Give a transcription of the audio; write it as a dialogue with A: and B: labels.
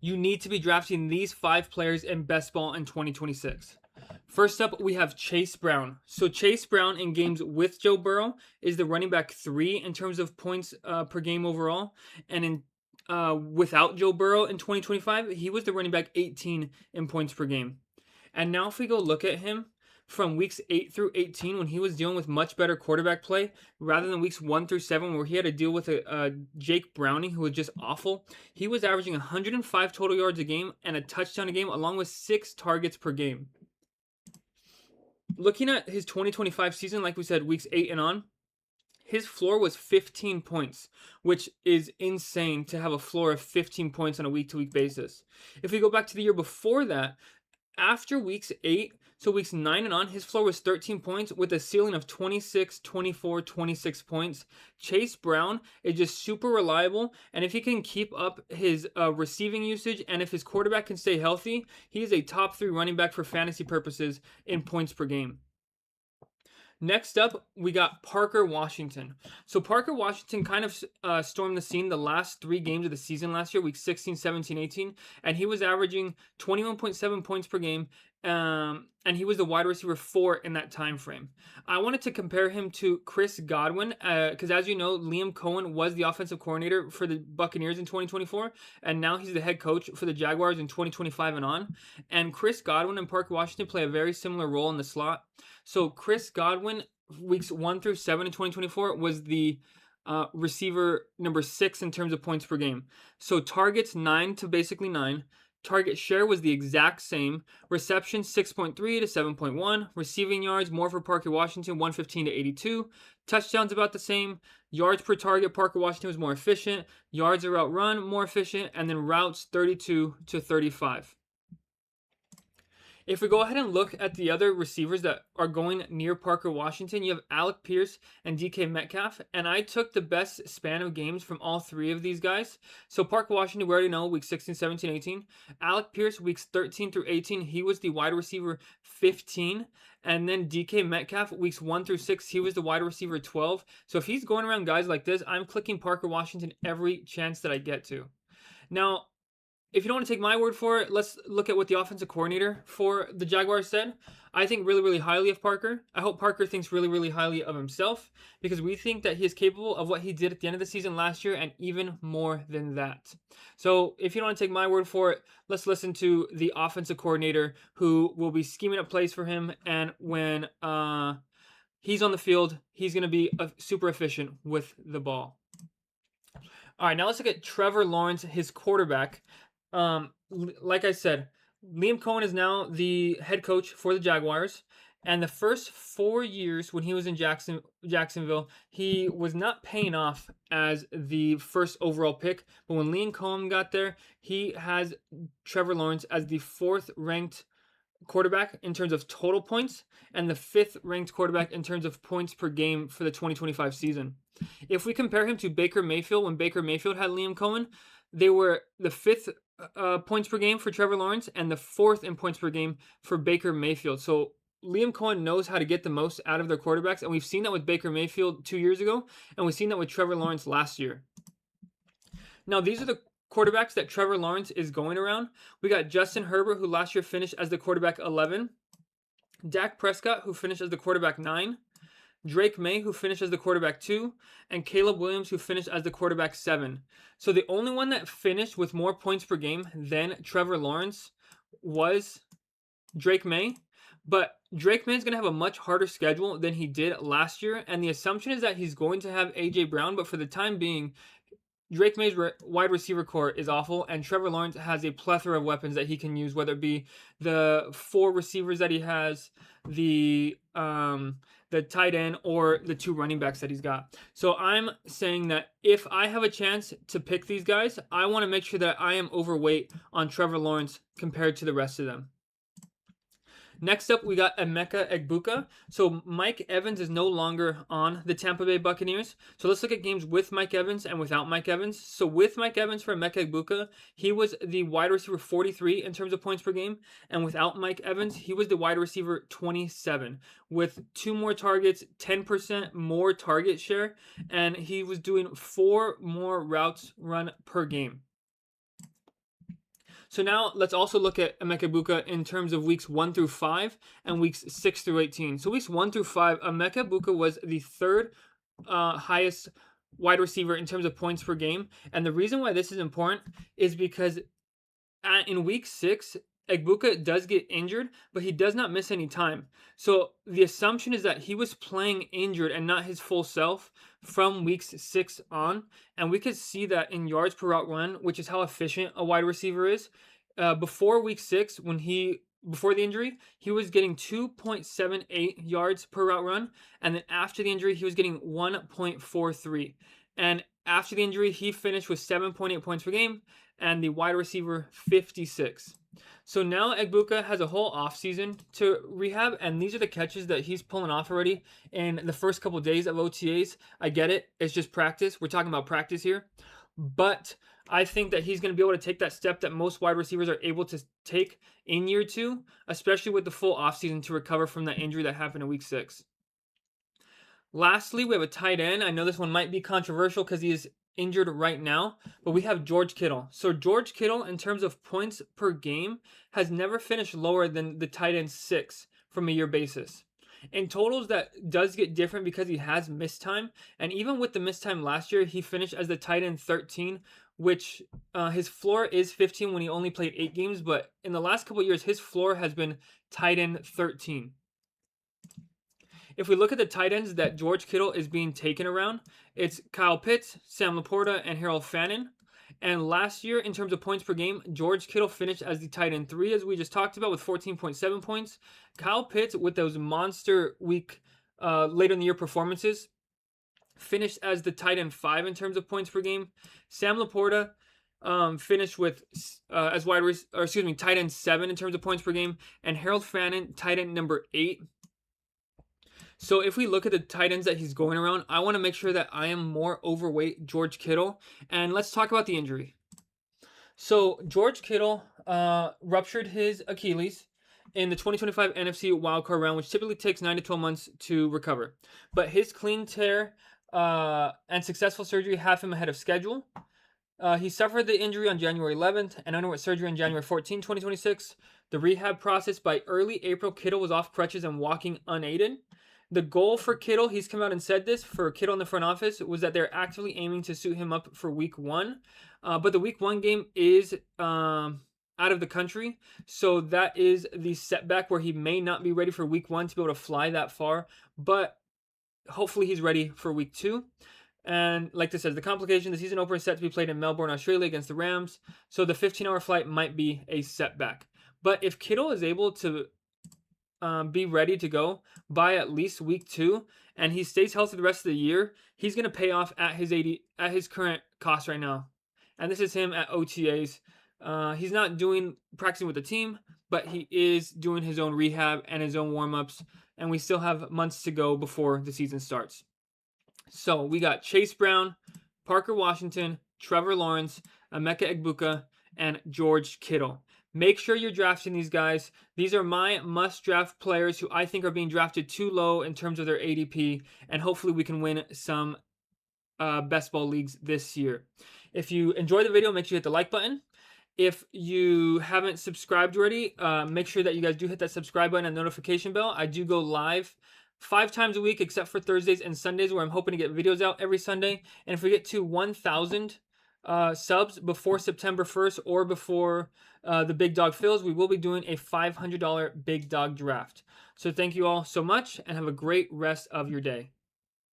A: you need to be drafting these 5 players in best ball in 2026. First up, we have Chase Brown. So Chase Brown in games with Joe Burrow is the running back 3 in terms of points per game overall, and in without Joe Burrow in 2025, he was the running back 18 in points per game. And now if we go look at him from weeks 8 through 18 when he was dealing with much better quarterback play rather than weeks 1 through 7 where he had to deal with a Jake Browning who was just awful, he was averaging 105 total yards a game and a touchdown a game along with 6 targets per game. Looking at his 2025 season, like we said, weeks 8 and on, his floor was 15 points, which is insane to have a floor of 15 points on a week-to-week basis. If we go back to the year before that, after weeks 8, so weeks 9 and on, his floor was 13 points with a ceiling of 26, 24, 26 points. Chase Brown is just super reliable, and if he can keep up his receiving usage and if his quarterback can stay healthy, he is a top 3 running back for fantasy purposes in points per game. Next up, we got Parker Washington. So Parker Washington kind of stormed the scene the last 3 games of the season last year, week 16, 17, 18, and he was averaging 21.7 points per game, and he was the wide receiver 4 in that time frame. I wanted to compare him to Chris Godwin because, as you know, Liam Cohen was the offensive coordinator for the Buccaneers in 2024, and now he's the head coach for the Jaguars in 2025 and on. And Chris Godwin and Parker Washington play a very similar role in the slot. So Chris Godwin, weeks 1 through 7 in 2024, was the receiver number 6 in terms of points per game. So targets 9 to basically 9. Target share was the exact same. Reception 6.3 to 7.1. Receiving yards more for Parker Washington, 115 to 82. Touchdowns about the same. Yards per target, Parker Washington was more efficient. Yards or route run, more efficient. And then routes 32 to 35. If we go ahead and look at the other receivers that are going near Parker Washington, you have Alec Pierce and DK Metcalf, and I took the best span of games from all 3 of these guys. So Parker Washington, we already know, weeks 16, 17, 18. Alec Pierce, weeks 13 through 18, he was the wide receiver 15. And then DK Metcalf, weeks 1 through 6, he was the wide receiver 12. So if he's going around guys like this, I'm clicking Parker Washington every chance that I get to. Now, if you don't want to take my word for it, let's look at what the offensive coordinator for the Jaguars said. I think really, really highly of Parker. I hope Parker thinks really, really highly of himself because we think that he is capable of what he did at the end of the season last year and even more than that. So if you don't want to take my word for it, let's listen to the offensive coordinator who will be scheming up plays for him. And when he's on the field, he's going to be super efficient with the ball. All right, now let's look at Trevor Lawrence, his quarterback. Like I said, Liam Cohen is now the head coach for the Jaguars. And the first 4 years when he was in Jacksonville, he was not paying off as the first overall pick. But when Liam Cohen got there, he has Trevor Lawrence as the 4th ranked quarterback in terms of total points and the 5th ranked quarterback in terms of points per game for the 2025 season. If we compare him to Baker Mayfield, when Baker Mayfield had Liam Cohen, they were the 5th points per game for Trevor Lawrence and the 4th in points per game for Baker Mayfield. So Liam Cohen knows how to get the most out of their quarterbacks, and we've seen that with Baker Mayfield 2 years ago, and we've seen that with Trevor Lawrence last year. Now, these are the quarterbacks that Trevor Lawrence is going around. We got Justin Herbert, who last year finished as the quarterback 11. Dak Prescott, who finished as the quarterback 9. Drake May, who finished as the quarterback 2, and Caleb Williams, who finished as the quarterback 7. So the only one that finished with more points per game than Trevor Lawrence was Drake May. But Drake May is going to have a much harder schedule than he did last year, and the assumption is that he's going to have A.J. Brown, but for the time being, Drake May's wide receiver core is awful, and Trevor Lawrence has a plethora of weapons that he can use, whether it be the 4 receivers that he has, the tight end, or the 2 running backs that he's got. So I'm saying that if I have a chance to pick these guys, I want to make sure that I am overweight on Trevor Lawrence compared to the rest of them. Next up, we got Emeka Egbuka. So Mike Evans is no longer on the Tampa Bay Buccaneers. So let's look at games with Mike Evans and without Mike Evans. So with Mike Evans for Emeka Egbuka, he was the wide receiver 43 in terms of points per game. And without Mike Evans, he was the wide receiver 27 with 2 more targets, 10% more target share, and he was doing 4 more routes run per game. So now let's also look at Emeka Egbuka in terms of weeks 1 through 5 and weeks 6 through 18. So weeks 1 through 5, Emeka Egbuka was the third highest wide receiver in terms of points per game. And the reason why this is important is because in week 6, Egbuka does get injured, but he does not miss any time. So the assumption is that he was playing injured and not his full self from weeks 6 on. And we could see that in yards per route run, which is how efficient a wide receiver is. Before week 6, before the injury, he was getting 2.78 yards per route run. And then after the injury, he was getting 1.43. And after the injury, he finished with 7.8 points per game and the wide receiver 56. So now Egbuka has a whole offseason to rehab, and these are the catches that he's pulling off already in the first couple of days of OTAs. I get it. It's just practice. We're talking about practice here. But I think that he's going to be able to take that step that most wide receivers are able to take in year 2, especially with the full offseason to recover from that injury that happened in week 6. Lastly, we have a tight end. I know this one might be controversial because he is injured right now, but we have George Kittle. So George Kittle, in terms of points per game, has never finished lower than the tight end 6 from a year basis. In totals, that does get different because he has missed time, and even with the missed time last year, he finished as the tight end 13, which his floor is 15 when he only played 8 games, but in the last couple of years, his floor has been tight end 13. If we look at the tight ends that George Kittle is being taken around, it's Kyle Pitts, Sam Laporta, and Harold Fannin. And last year, in terms of points per game, George Kittle finished as the tight end 3, as we just talked about, with 14.7 points. Kyle Pitts, with those monster week later in the year performances, finished as the tight end 5 in terms of points per game. Sam Laporta finished with tight end 7 in terms of points per game, and Harold Fannin, tight end number 8. So if we look at the tight ends that he's going around, I want to make sure that I am more overweight George Kittle. And let's talk about the injury. So George Kittle ruptured his Achilles in the 2025 NFC wildcard round, which typically takes 9 to 12 months to recover. But his clean tear and successful surgery have him ahead of schedule. He suffered the injury on January 11th and underwent surgery on January 14, 2026. The rehab process, by early April, Kittle was off crutches and walking unaided. The goal for Kittle, he's come out and said this, for Kittle in the front office, was that they're actively aiming to suit him up for week 1. But the week 1 game is out of the country. So that is the setback where he may not be ready for week 1 to be able to fly that far. But hopefully he's ready for week 2. And like this says, the complication, the season opener is set to be played in Melbourne, Australia against the Rams. So the 15-hour flight might be a setback. But if Kittle is able to be ready to go by at least week 2, and he stays healthy the rest of the year, he's going to pay off at his current cost right now. And this is him at OTAs. He's not practicing with the team, but he is doing his own rehab and his own warm-ups, and we still have months to go before the season starts. So we got Chase Brown, Parker Washington, Trevor Lawrence, Emeka Egbuka, and George Kittle. Make sure you're drafting these guys. These are my must-draft players who I think are being drafted too low in terms of their ADP, and hopefully we can win some best ball leagues this year. If you enjoyed the video, make sure you hit the like button. If you haven't subscribed already, make sure that you guys do hit that subscribe button and notification bell. I do go live 5 times a week, except for Thursdays and Sundays, where I'm hoping to get videos out every Sunday. And if we get to 1,000 subs before September 1st or before the Big Dog fills, we will be doing a $500 Big Dog draft. So thank you all so much, and have a great rest of your day.